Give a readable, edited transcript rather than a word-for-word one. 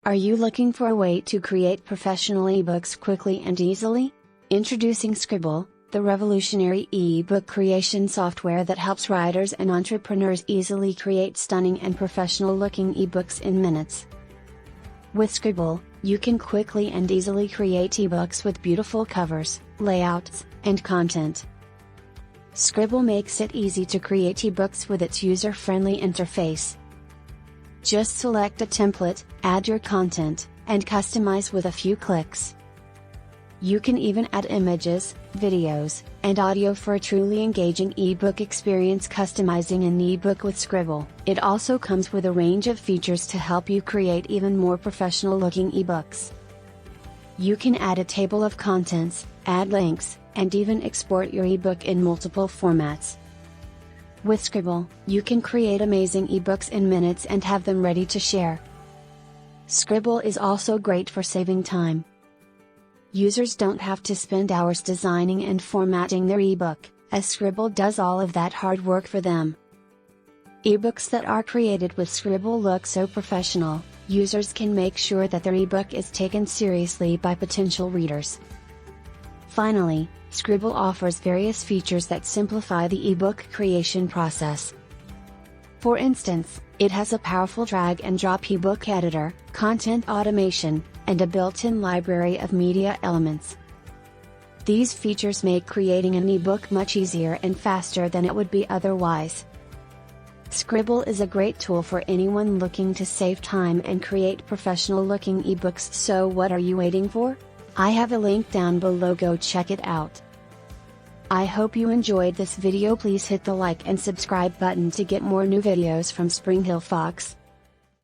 Are you looking for a way to create professional ebooks quickly and easily? Introducing Scribble, the revolutionary ebook creation software that helps writers and entrepreneurs easily create stunning and professional-looking ebooks in minutes. With Scribble, you can quickly and easily create ebooks with beautiful covers, layouts, and content. Scribble makes it easy to create ebooks with its user-friendly interface. Just select a template, add your content, and customize with a few clicks. You can even add images, videos, and audio for a truly engaging ebook experience. Customizing an ebook with Scribble. It also comes with a range of features to help you create even more professional-looking ebooks. You can add a table of contents, add links, and even export your ebook in multiple formats. With Scribble, you can create amazing ebooks in minutes and have them ready to share. Scribble is also great for saving time. Users don't have to spend hours designing and formatting their ebook, as Scribble does all of that hard work for them. Ebooks that are created with Scribble look so professional, users can make sure that their ebook is taken seriously by potential readers. Finally, Scribble offers various features that simplify the ebook creation process. For instance, it has a powerful drag-and-drop ebook editor, content automation, and a built-in library of media elements. These features make creating an ebook much easier and faster than it would be otherwise. Scribble is a great tool for anyone looking to save time and create professional-looking ebooks. So what are you waiting for? I have a link down below, go check it out. I hope you enjoyed this video. Please hit the like and subscribe button to get more new videos from Spring Hill Fox.